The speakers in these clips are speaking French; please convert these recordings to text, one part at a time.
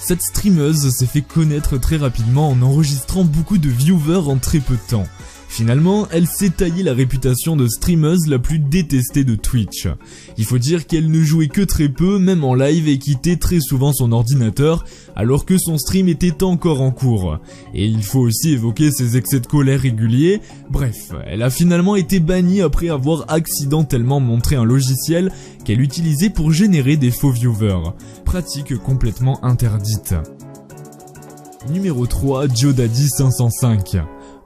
Cette streameuse s'est fait connaître très rapidement en enregistrant beaucoup de viewers en très peu de temps. Finalement, elle s'est taillée la réputation de streameuse la plus détestée de Twitch. Il faut dire qu'elle ne jouait que très peu, même en live, et quittait très souvent son ordinateur, alors que son stream était encore en cours. Et il faut aussi évoquer ses excès de colère réguliers. Bref, elle a finalement été bannie après avoir accidentellement montré un logiciel qu'elle utilisait pour générer des faux viewers. Pratique complètement interdite. Numéro 3, JoeDaddy505.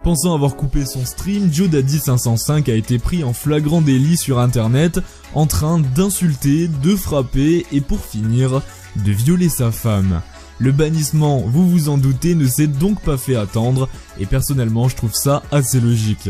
Pensant avoir coupé son stream, JoeDaddy505 a été pris en flagrant délit sur internet, en train d'insulter, de frapper et pour finir, de violer sa femme. Le bannissement, vous vous en doutez, ne s'est donc pas fait attendre, et personnellement je trouve ça assez logique.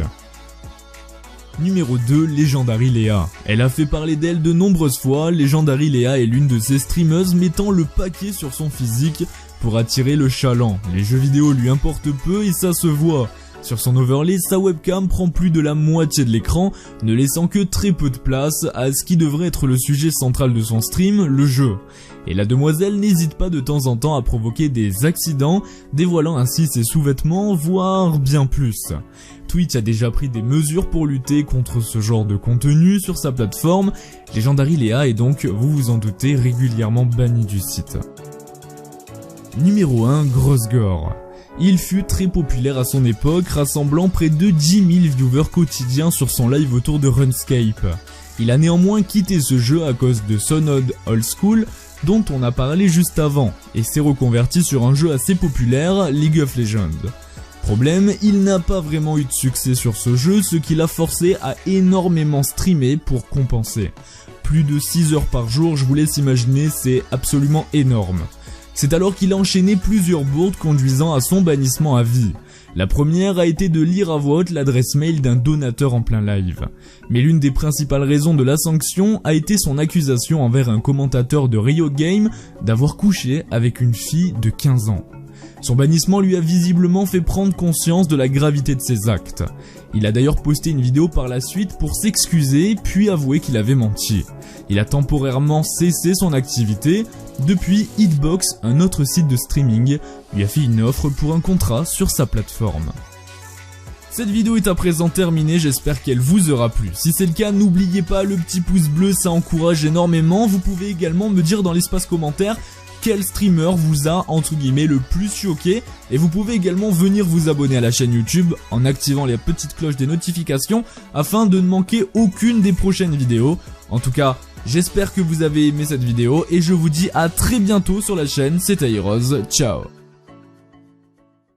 Numéro 2, Legendary Léa. Elle a fait parler d'elle de nombreuses fois, Legendary Léa est l'une de ces streameuses mettant le paquet sur son physique pour attirer le chaland. Les jeux vidéo lui importent peu et ça se voit. Sur son overlay, sa webcam prend plus de la moitié de l'écran, ne laissant que très peu de place à ce qui devrait être le sujet central de son stream, le jeu. Et la demoiselle n'hésite pas de temps en temps à provoquer des accidents, dévoilant ainsi ses sous-vêtements, voire bien plus. Twitch a déjà pris des mesures pour lutter contre ce genre de contenu sur sa plateforme. Legendary Léa est donc, vous vous en doutez, régulièrement banni du site. Numéro 1, Grossgore. Il fut très populaire à son époque, rassemblant près de 10 000 viewers quotidiens sur son live autour de RuneScape. Il a néanmoins quitté ce jeu à cause de Sonod Old School, dont on a parlé juste avant, et s'est reconverti sur un jeu assez populaire, League of Legends. Problème, il n'a pas vraiment eu de succès sur ce jeu, ce qui l'a forcé à énormément streamer pour compenser. Plus de 6 heures par jour, je vous laisse imaginer, c'est absolument énorme. C'est alors qu'il a enchaîné plusieurs bourdes conduisant à son bannissement à vie. La première a été de lire à voix haute l'adresse mail d'un donateur en plein live. Mais l'une des principales raisons de la sanction a été son accusation envers un commentateur de Riot Games d'avoir couché avec une fille de 15 ans. Son bannissement lui a visiblement fait prendre conscience de la gravité de ses actes. Il a d'ailleurs posté une vidéo par la suite pour s'excuser puis avouer qu'il avait menti. Il a temporairement cessé son activité. Depuis, Hitbox, un autre site de streaming, lui a fait une offre pour un contrat sur sa plateforme. Cette vidéo est à présent terminée, j'espère qu'elle vous aura plu. Si c'est le cas, n'oubliez pas le petit pouce bleu, ça encourage énormément. Vous pouvez également me dire dans l'espace commentaire quel streamer vous a entre guillemets le plus choqué, et vous pouvez également venir vous abonner à la chaîne YouTube en activant les petites cloches des notifications afin de ne manquer aucune des prochaines vidéos. En tout cas, j'espère que vous avez aimé cette vidéo et je vous dis à très bientôt sur la chaîne, c'était Heroes, ciao.